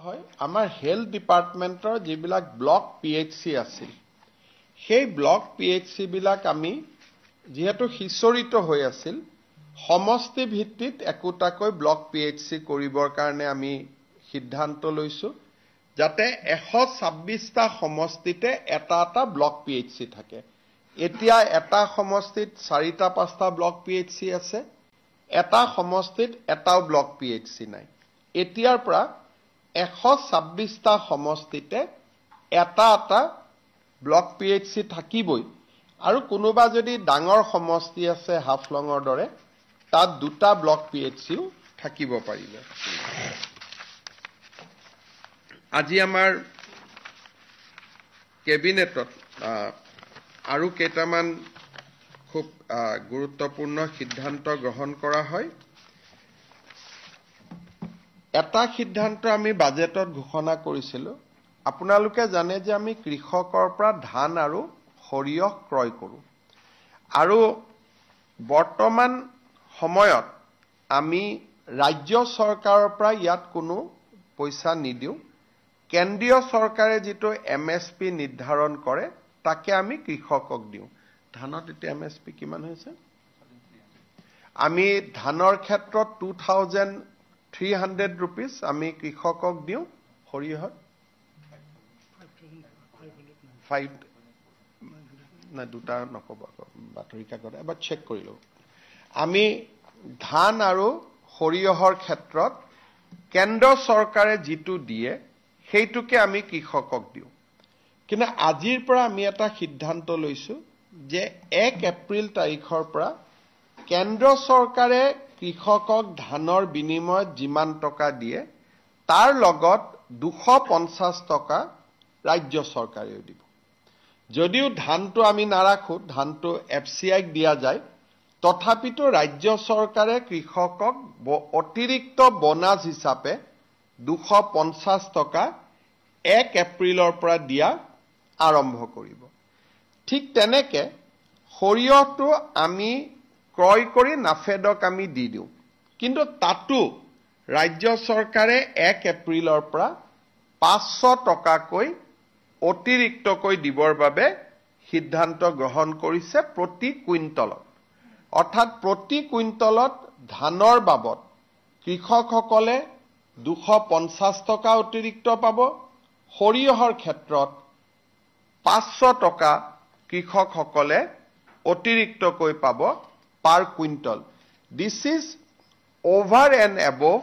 হয় আমাৰ হেলথ ডিপাৰ্টমেন্টৰ যিবিলাক ব্লক পিএইচসি আছিল সেই ব্লক পিএইচসি বিলাক আমি যেহেতু হিচৰিত হৈ আছিল সমষ্টি ভিত্তিত একোটাকৈ ব্লক পিএইচসি কৰিবৰ কাৰণে আমি সিদ্ধান্ত লৈছো যাতে 126টা সমষ্টিতে এটা ব্লক পিএইচসি থাকে এতিয়া এটা সমষ্টিত 4টা 5টা ব্লক পিএইচসি আছে এটা সমষ্টিত এটাও ব্লক পিএইচসি নাই এতিয়াৰ পৰা 126টা সমষ্টিতে এটা ব্লক পিএইচসি থাকিবই আৰু কোনোবা যদি ডাঙৰ সমষ্টি আছে হাফলঙৰ দৰে তাত দুটা ব্লক পিএইচসিও থাকিব পাৰিব আজি আমাৰ কেবিনেটত আৰু কেইটামান খুব গুৰুত্বপূৰ্ণ সিদ্ধান্ত গ্ৰহণ কৰা হয় এটা সিদ্ধান্ত আমি বাজেটত ঘোষণা কৰিছিলো আপোনালোকে জানে যে আমি কৃষকৰ পৰা ধান আৰু সৰিয়হ ক্ৰয় কৰো আৰু বৰ্তমান সময়ত আমি ৰাজ্য চৰকাৰৰ পৰা ইয়াত কোনো পইচা নিদিও কেন্দ্ৰীয় চৰকাৰে যেটো এমএসপি নিৰ্ধাৰণ কৰে তাকে আমি কৃষকক দিও ধানত এতিয়া এমএসপি কিমান হৈছে আমি ধানৰ ক্ষেত্ৰত 2300 rupees আমি কৃষকক দিও সৰিয়হত 5 না দুটা নকব বাতৰি কাকত এবাৰ চেক কৰিলো আমি ধান আৰু সৰিয়হৰ ক্ষেত্ৰত কেন্দ্ৰ চৰকাৰে যেটো দিয়ে সেইটোকে আমি কৃষকক দিও কিন্তু আজিৰ পৰা আমি এটা সিদ্ধান্ত লৈছো যে 1 এপ্ৰিল তাৰিখৰ পৰা কেন্দ্ৰ চৰকাৰে কৃষকক ধানৰ বিনিময়ত যিমান টকা দিয়ে তাৰ লগত 250 টকা ৰাজ্য চৰকাৰেও দিব যদিও ধানটো আমি নাৰাখো ধানটো এফসিআইক দিয়া যায় তথাপিতো ৰাজ্য চৰকাৰে কৃষকক অতিৰিক্ত বোনাস হিচাপে 250 টকা 1 এপ্ৰিলৰ পৰা দিয়া আৰম্ভ কৰিব ঠিক তেনেকে সৰিয়হটো আমি ক্ৰয় কৰি নাফেডক আমি দি দিও কিন্তু তাতো ৰাজ্য চৰকাৰে 1 এপ্ৰিলৰ পৰা 500 টকাকৈ অতিৰিক্তকৈ দিবৰ বাবে সিদ্ধান্ত গ্ৰহণ কৰিছে প্ৰতি কুইণ্টলত অৰ্থাৎ প্ৰতি কুইণ্টলত ধানৰ বাবদ কৃষকসকলে 250 টকা অতিৰিক্ত পাব সৰিয়হৰ ক্ষেত্ৰত 500 টকা কৃষকসকলে অতিৰিক্তকৈ পাব per quintal. This is over and above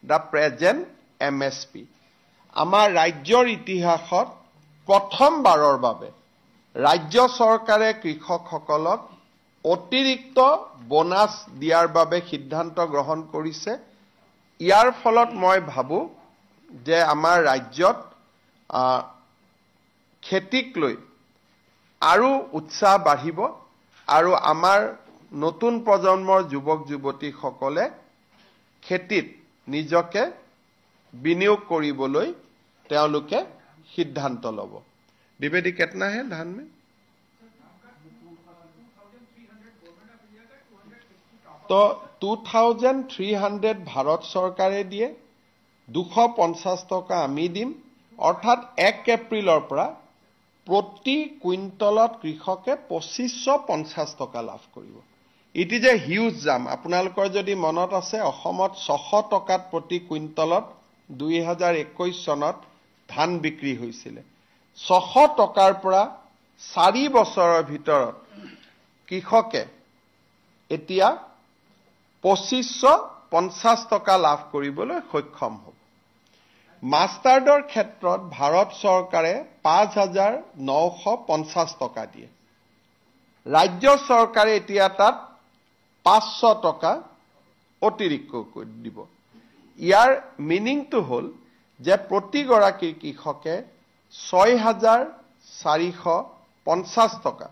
the present MSP. আমাৰ ৰাজ্যৰ ইতিহাসত প্ৰথমবাৰৰ বাবে ৰাজ্য চৰকাৰে কৃষকসকলক অতিৰিক্ত বোনাস দিয়াৰ বাবে সিদ্ধান্ত গ্ৰহণ কৰিছে ইয়াৰ ফলত মই ভাবো যে আমাৰ ৰাজ্যত খেতিক লৈ আৰু উৎসাহ বাঢ়িব আৰু আমাৰ নতুন প্ৰজন্মৰ যুৱক যুৱতীসকলে খেতিত নিজকে বিনিয়োগ কৰিবলৈ তেওঁলোকে সিদ্ধান্ত ল'ব বিবেদি कितना है धान में तो 2300 ভাৰত চৰকাৰে দিয়ে 250 টকা আমি দিম অৰ্থাৎ 1 এপ্ৰিলৰ পৰা প্ৰতি কুইণ্টলত কৃষকে 2550 টকা লাভ কৰিব It is a huge jump. আপোনালোকৰ যদি মনত আছে অসমত 600 টকাত প্ৰতি কুইণ্টলত 2021 চনত ধান বিক্ৰী হৈছিল 600 টকাৰ পৰা 4 বছৰৰ ভিতৰত কৃষকে এতিয়া 2550 টকা লাভ কৰিবলৈ সক্ষম হ'ব মাষ্টাৰ্ডৰ ক্ষেত্ৰত ভাৰত চৰকাৰে 5950 টকা দিয়ে ৰাজ্য চৰকাৰে এতিয়া তাত 500 টকা অতিৰিক্ত দিব ইয়াৰ মিনিংটো হ'ল যে প্ৰতি গৰাকী কৃষকে 6450 টকা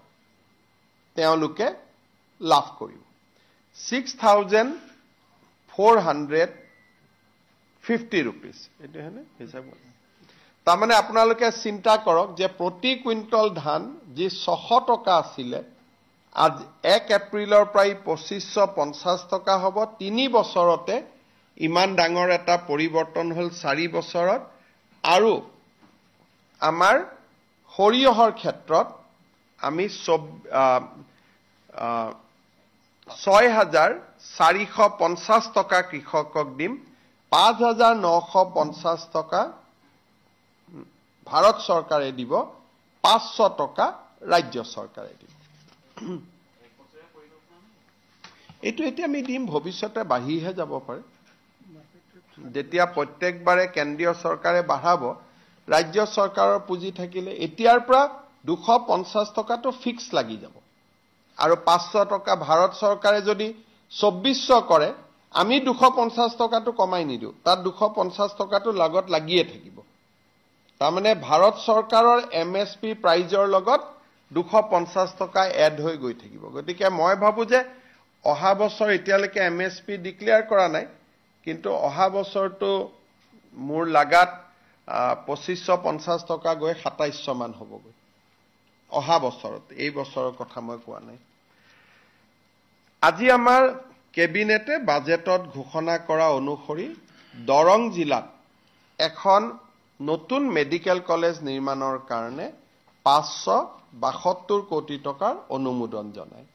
তেওঁলোকে লাভ কৰিব 6450 rupees এটো হেনে হিচাপ তাৰ মানে আপোনালোকে চিন্তা কৰক যে প্ৰতি কুইণ্টল ধান যি 600 টকা আছিল আজ 1 এপ্ৰিলৰ প্ৰায় 2550 টকা হ'ব 3 বছৰতে ইমান ডাঙৰ এটা পৰিৱৰ্তন হ'ল 4 বছৰত আৰু আমাৰ সৰিয়হৰ ক্ষেত্ৰত আমি 6,450 টকা কৃষকক দিম 5,950 টকা ভাৰত চৰকাৰে দিব 500 টকা ৰাজ্য চৰকাৰে দিব এইটো এতিয়া আমি দিম ভৱিষ্যতে বাঢ়িহে যাব পাৰে যেতিয়া প্ৰত্যেকবাৰে কেন্দ্ৰীয় চৰকাৰে বঢ়াব ৰাজ্য চৰকাৰৰ পুঁজি থাকিলে এতিয়াৰ পৰা 250 টকাটো ফিক্স লাগি যাব আৰু 500 টকা ভাৰত চৰকাৰে যদি 2400 কৰে আমি 250 টকাটো কমাই নিদিও তাত 250 টকাটো লগত লাগিয়ে থাকিব তাৰমানে ভাৰত চৰকাৰৰ এমএছপি প্ৰাইজৰ লগত 250 টকা এড হৈ গৈ থাকিব গতিকে মই ভাবো যে অহা বছৰ এতিয়ালৈকে এমএছপি ডিক্লেয়াৰ কৰা নাই কিন্তু অহা বছৰটো মোৰ লাগাত 2550 টকা গৈ 2700 মান হ'বগৈ অহা বছৰত এই বছৰৰ কথা মই কোৱা নাই আজি আমাৰ কেবিনেটে বাজেটত ঘোষণা কৰা অনুসৰি দৰং জিলাত এখন নতুন মেডিকেল কলেজ নিৰ্মাণৰ কাৰণে 572 কোটি টকাৰ অনুমোদন জনায়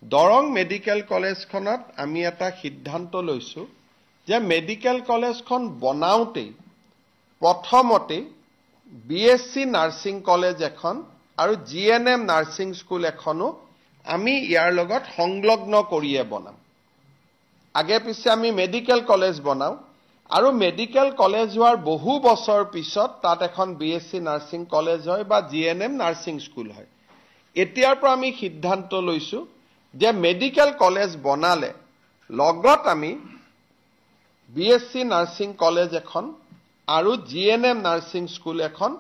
দৰং মেডিকেল কলেজখনত আমি এটা সিদ্ধান্ত লৈছো যে মেডিকেল কলেজখন বনাওতে প্ৰথমতে বিএসসি নাৰ্সিং কলেজ এখন আৰু জিএনএম নাৰ্সিং স্কুল এখনো আমি ইয়াৰ লগত সংলগ্ন কৰিয়ে বনাম আগে পিছে আমি মেডিকেল কলেজ বনাও আৰু মেডিকেল কলেজ হোৱাৰ বহু বছৰ পিছত তাত এখন বিএসসি নাৰ্সিং কলেজ হয় বা জিএনএম নাৰ্সিং স্কুল হয় এতিয়াৰ পৰা আমি সিদ্ধান্ত লৈছো যে মেডিকেল কলেজ বনালে লগত আমি বিএসসি নাৰ্সিং কলেজ এখন আৰু জিএনএম নাৰ্সিং স্কুল এখন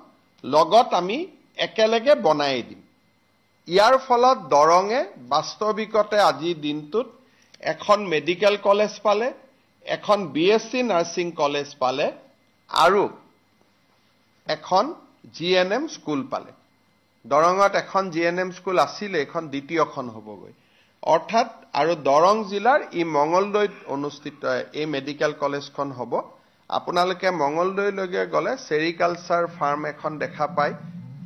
লগত আমি একেলগে বনাই দিম ইয়াৰ ফলত দৰঙে বাস্তৱিকতে আজি দিনটোত এখন মেডিকেল কলেজ পালে এখন বিএসসি নাৰ্সিং কলেজ পালে আৰু এখন জিএনএম স্কুল পালে দৰঙত এখন জিএনএম স্কুল আছিল এখন দ্বিতীয়খন হ'বগৈ অৰ্থাৎ আৰু দৰং জিলাৰ ই মঙ্গলদৈত অনুষ্ঠিত এই মেডিকেল কলেজখন হ'ব আপোনালোকে মঙ্গলদৈলৈকে গলে সেৰিকালচাৰ ফাৰ্ম এখন দেখা পায়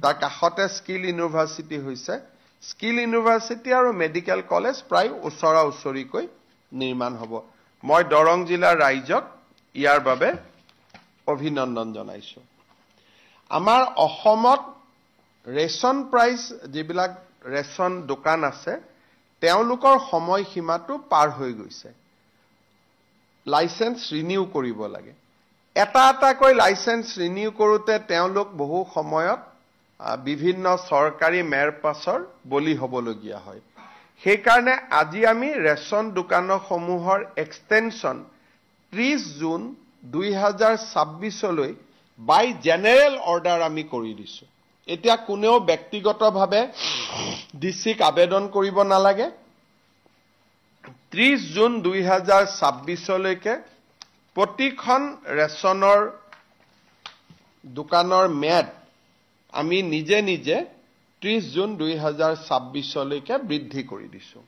তাৰ কাষতে স্কিল ইউনিভাৰ্চিটি হৈছে স্কিল ইউনিভাৰ্চিটি আৰু মেডিকেল কলেজ প্ৰায় ওচৰা ওচৰিকৈ নিৰ্মাণ হ'ব মই দৰং জিলাৰ ৰাইজক ইয়াৰ বাবে অভিনন্দন জনাইছো আমাৰ অসমত ৰেশন প্ৰাইচ যিবিলাক ৰেশন দোকান আছে তেওঁলোকৰ সময় সীমাটো পাৰ হৈ গৈছে লাইসেন্স ৰিনিউ কৰিব লাগে এটা এটাকৈ লাইসেন্স ৰিনিউ কৰোতে তেওঁলোক বহু সময়ত বিভিন্ন চৰকাৰী মেৰপাছৰ বলি হ'বলগীয়া হয় সেই কাৰণে আজি আমি ৰেশন দোকানসমূহৰ এক্সটেনশন 30 জুন 2026 লৈ বাই জেনেৰেল অৰ্ডাৰ আমি কৰি দিছো এতিয়া কোনেও ব্যক্তিগতভাৱে ডিসিক আবেদন কৰিব নালাগে 30 জুন 2026 লৈকে প্ৰতিখন ৰেশনৰ দোকানৰ ম্যাদ আমি নিজে নিজে 30 জুন 2026 লৈকে বৃদ্ধি কৰি দিছো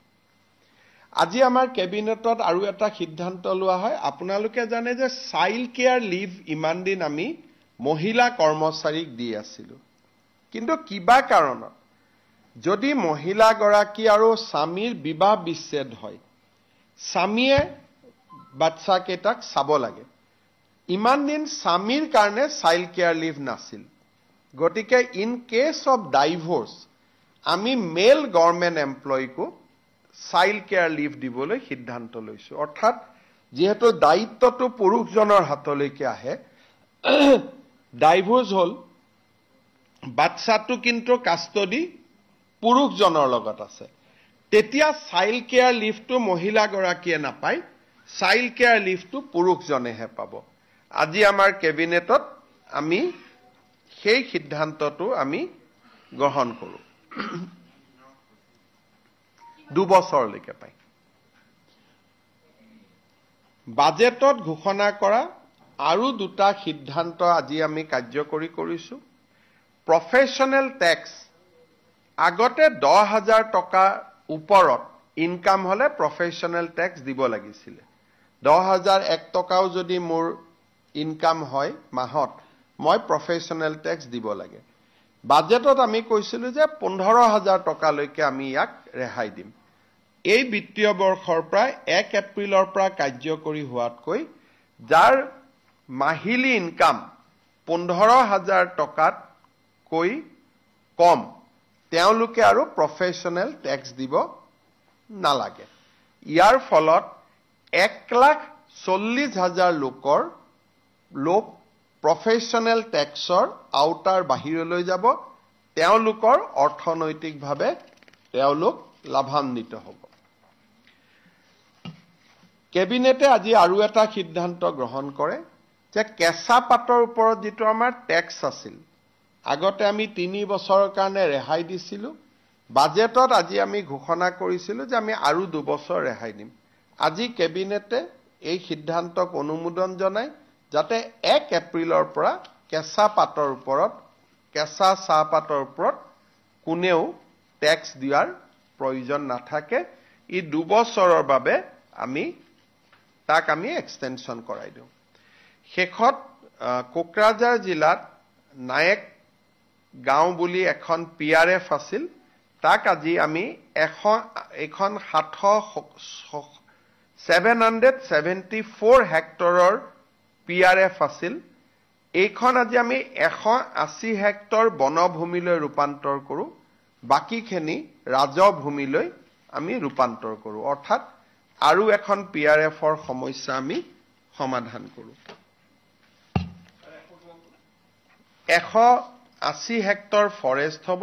আজি আমাৰ কেবিনেটত আৰু এটা সিদ্ধান্ত লোৱা হয় আপোনালোকে জানে যে চাইল্ড কেয়াৰ লিভ ইমান দিন আমি মহিলা কৰ্মচাৰীক দি আছিলো কিন্তু কিবা কাৰণত যদি মহিলা গৰাকী আৰু স্বামীৰ বিবাহ বিচ্ছেদ হয় স্বামীয়ে বাচ্চা কেইটাক চাব লাগে ইমান দিন স্বামীৰ কাৰণে চাইল্ড কেয়াৰ লিভ নাছিল গতিকে ইন কেস অফ ডাইভোৰ্স আমি মেল গভৰ্নমেন্ট এমপ্লয়ীকো চাইল্ড কেয়াৰ লিভ দিবলৈ সিদ্ধান্ত লৈছো অৰ্থাৎ যেহেতু দায়িত্বটো পুৰুষজনৰ হাতলৈকে আহে ডাইভোৰ্স হল বাচ্চাটো কিন্তু কাষ্টডি পুৰুষজনৰ লগত আছে তেতিয়া চাইল্ড কেয়াৰ লিভটো মহিলা গৰাকীয়ে নাপায় চাইল্ড কেয়াৰ লিভটো পুৰুষজনেহে পাব আজি আমাৰ কেবিনেটত আমি সেই সিদ্ধান্তটো আমি গ্ৰহণ কৰো 2 বছৰলৈকে পাই বাজেটত ঘোষণা কৰা আৰু দুটা সিদ্ধান্ত আজি আমি কাৰ্যকৰী কৰিছো প্ৰফেশনেল ট্যাক্স আগতে 10,000 টকা ওপৰত ইনকাম হলে প্ৰফেশনেল ট্যাক্স দিব লাগিছিল 10,001 টকাও যদি মোৰ ইনকাম হয় মাহত মই প্ৰফেশ্যনেল টেক্স দিব লাগে বাজেটত আমি কৈছিলো যে 15,000 টকালৈকে আমি ইয়াক ৰেহাই দিম এই বিত্তীয় বৰ্ষৰ পৰা 1 এপ্ৰিলৰ পৰা কাৰ্যকৰী হোৱাতকৈ যাৰ মাহিলী ইনকাম 15,000 টকাত কৈ কম তেওঁলোকে আৰু প্ৰফেশ্যনেল টেক্স দিব নালাগে ইয়াৰ ফলত 1,40,000 লোক প্ৰফেশ্যনেল টেক্সৰ আওতাৰ বাহিৰলৈ যাব তেওঁলোকৰ অৰ্থনৈতিকভাৱে তেওঁলোক লাভান্বিত হ'ব কেবিনেটে আজি আৰু এটা সিদ্ধান্ত গ্ৰহণ কৰে যে কেঁচা পাতৰ ওপৰত যেটো আমাৰ টেক্স আছিল আগতে আমি 3 বছৰৰ কাৰণে ৰেহাই দিছিলো বাজেটত আজি আমি ঘোষণা কৰিছিলো যে আমি আৰু 2 বছৰ ৰেহাই দিম আজি কেবিনেটে এই সিদ্ধান্তক অনুমোদন জনায় যাতে 1 এপ্ৰিলৰ পৰা কেঁচা পাতৰ ওপৰত কেঁচা চাহপাতৰ ওপৰত কোনেও টেক্স দিয়াৰ প্ৰয়োজন নাথাকে ই 2 বছৰৰ বাবে আমি এক্সটেনশন কৰাই দিওঁ শেষত কোকৰাঝাৰ জিলাত নায়েক গাঁও বুলি এখন পিআৰএফ আছিল তাক আজি আমি এখন 774 হেক্টৰৰ পিআৰএফ আছিল এইখন আজি আমি 180 হেক্টৰ বনভূমিলৈ ৰূপান্তৰ কৰো বাকিখিনি ৰাজহ ভূমিলৈ আমি ৰূপান্তৰ কৰো অৰ্থাৎ আৰু এখন পিআৰএফৰ সমস্যা আমি সমাধান কৰো 180 হেক্টৰ ফৰেষ্ট হ'ব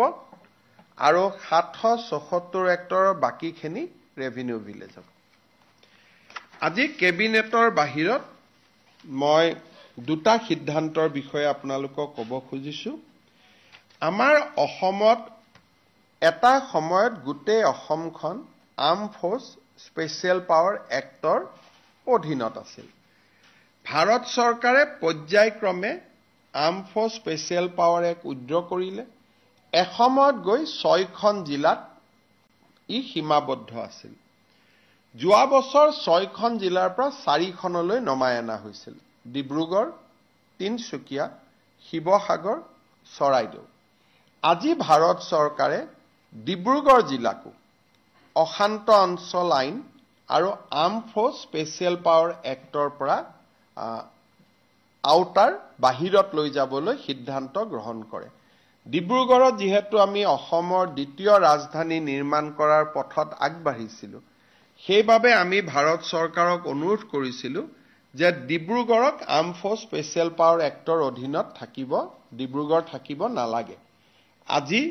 আৰু 774 হেক্টৰৰ বাকিখিনি ৰেভিনিউ ভিলেজ হ'ব আজি কেবিনেটৰ বাহিৰত মই দুটা সিদ্ধান্তৰ বিষয়ে আপোনালোকক ক'ব খুজিছো আমাৰ অসমত এটা সময়ত গোটেই অসমখন আৰ্ম ফ'ৰ্চ স্পেচিয়েল পাৱাৰ এক্টৰ অধীনত আছিল ভাৰত চৰকাৰে পৰ্যায়ক্ৰমে আৰ্ম ফ'ৰ্চ স্পেচিয়েল পাৱাৰ এক উদ্ৰ কৰিলে এসময়ত গৈ 6খন জিলাত ই সীমাবদ্ধ আছিল যোৱা বছৰ 6খন জিলাৰ পৰা 4খনলৈ নমাই অনা হৈছিল ডিব্ৰুগড় তিনচুকীয়া শিৱসাগৰ চৰাইদেউ আজি ভাৰত চৰকাৰে ডিব্ৰুগড় জিলাকো অশান্ত অঞ্চল আইন আৰু arm forces special power actor পৰা আউটাৰ বাহিৰত লৈ যাবলৈ সিদ্ধান্ত গ্ৰহণ কৰে ডিব্ৰুগড়ত যেহেতু আমি অসমৰ দ্বিতীয় ৰাজধানী নিৰ্মাণ কৰাৰ পথত আগবাঢ়িছিলো সেইবাবে আমি ভাৰত চৰকাৰক অনুৰোধ কৰিছিলো যে ডিব্ৰুগড়ক আৰ্ম ফ'ৰ্চ স্পেচিয়েল পাৱাৰ এক্টৰ অধীনত থাকিব ডিব্ৰুগড় থাকিব নালাগে আজি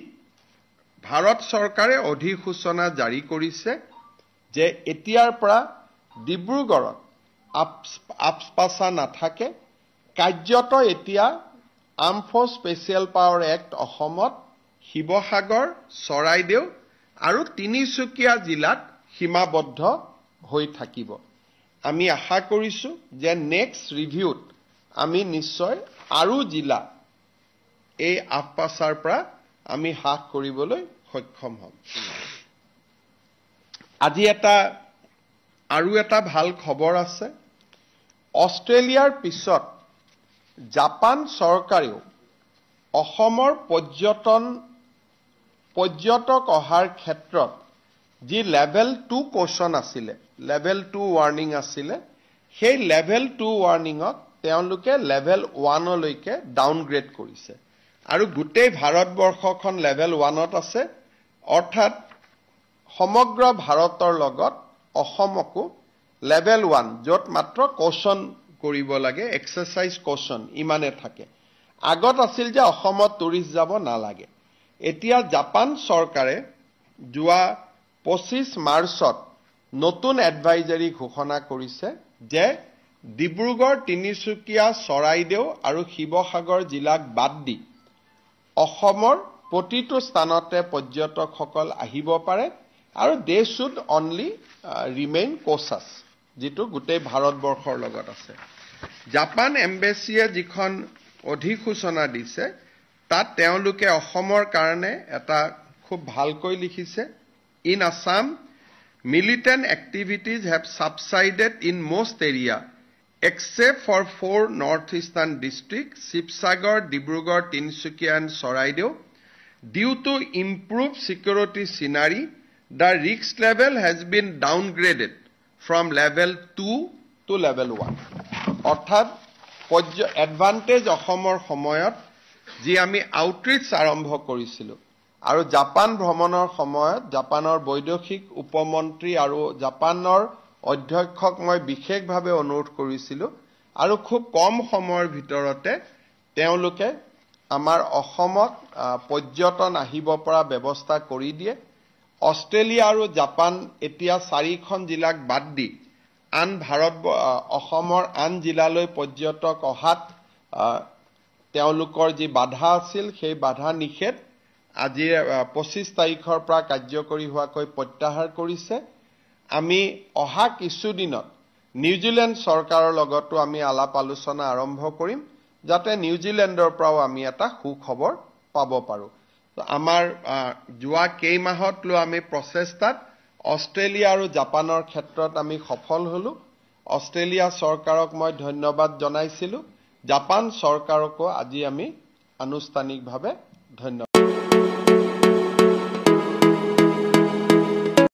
ভাৰত চৰকাৰে অধিসূচনা জাৰি কৰিছে যে এতিয়াৰ পৰা ডিব্ৰুগড়ত আপস্পাছা নাথাকে কাৰ্যত এতিয়া arm forces special power act অসমত শিৱসাগৰ চৰাইদেউ আৰু তিনিচুকীয়া জিলাত সীমাবদ্ধ হৈ থাকিব আমি আশা কৰিছো যে নেক্সট ৰিভিউত আমি নিশ্চয় আৰু জিলা এই আপস্পাছাৰ পৰা আমি হ্ৰাস কৰিবলৈ সক্ষম হ'ম আজি আৰু এটা ভাল খবৰ আছে অষ্ট্ৰেলিয়াৰ পিছত জাপান চৰকাৰেও অসমৰ পৰ্যটক অহাৰ ক্ষেত্ৰত যি লেভেল 2 কোৱেশ্যন আছিলে লেভেল 2 ৱাৰ্নিং আছিলে সেই লেভেল 2 ৱাৰ্নিঙক তেওঁলোকে লেভেল 1 লৈকে ডাউনগ্ৰেড কৰিছে আৰু গোটেই ভাৰতবৰ্ষখন লেভেল 1ত আছে অৰ্থাৎ সমগ্ৰ ভাৰতৰ লগত অসমকো লেভেল 1 য'ত মাত্ৰ কোৱেশ্যন কৰিব লাগে এক্সাৰসাইজ কোৱেশ্যন ইমানে থাকে আগত আছিল যে অসমত টুৰিষ্ট যাব নালাগে এতিয়া জাপান চৰকাৰে যোৱা 25 মাৰ্চত নতুন এডভাইজাৰী ঘোষণা কৰিছে যে ডিব্ৰুগড় তিনিচুকীয়া চৰাইদেউ আৰু শিৱসাগৰ জিলাক বাদ দি অসমৰ প্ৰতিটো স্থানতে পৰ্যটকসকল আহিব পাৰে আৰু দে শুড অনলি ৰিমেইন কোচাছ যেটো গোটেই ভাৰতবৰ্ষৰ লগত আছে জাপান এম্বেছিয়ে যিখন অধিসূচনা দিছে তাত তেওঁলোকে অসমৰ কাৰণে এটা খুব ভালকৈ লিখিছে in Assam militant activities have subsided in most area except for 4 northeastern districts, Sibsagar, Dibrugarh, Tinsukia and Charaideo. Due to improved security scenery, the risk level has been downgraded from level 2 to level 1. অৰ্থাৎ advantage অসমৰ সময়ত যি আমি outreach আৰম্ভ কৰিছিলোঁ আৰু Japan ভ্ৰমণৰ সময়ত জাপানৰ বৈদেশিক উপমন্ত্ৰী আৰু জাপানৰ অধ্যক্ষক মই বিশেষভাৱে অনুৰোধ কৰিছিলোঁ আৰু খুব কম সময়ৰ ভিতৰতে তেওঁলোকে আমাৰ অসমত পৰ্যটন আহিব পৰা ব্যৱস্থা কৰি দিয়ে। অষ্ট্ৰেলিয়া আৰু জাপান এতিয়া 4খন জিলাক বাদ দি আন অসমৰ আন জিলালৈ পৰ্যটক অহাত তেওঁলোকৰ যি বাধা আছিল সেই বাধা নিষেধ আজি 25 তাৰিখৰ পৰা কাৰ্যকৰী হোৱাকৈ প্ৰত্যাহাৰ কৰিছে। আমি অহা কিছুদিনত নিউজিলেণ্ড চৰকাৰৰ লগতো আমি আলাপ আলোচনা আৰম্ভ কৰিম যাতে নিউজিলেণ্ডৰ পৰাও আমি এটা সুখবৰ পাব পাৰো। আমাৰ যোৱা কেইমাহত লৈ আমি প্ৰচেষ্টাত অষ্ট্ৰেলিয়া আৰু জাপানৰ ক্ষেত্ৰত আমি সফল হলো। অষ্ট্ৰেলিয়া চৰকাৰক মই ধন্যবাদ জনাইছিলো। জাপান চৰকাৰকো আজি আমি আনুষ্ঠানিকভাৱে ধন্যবাদ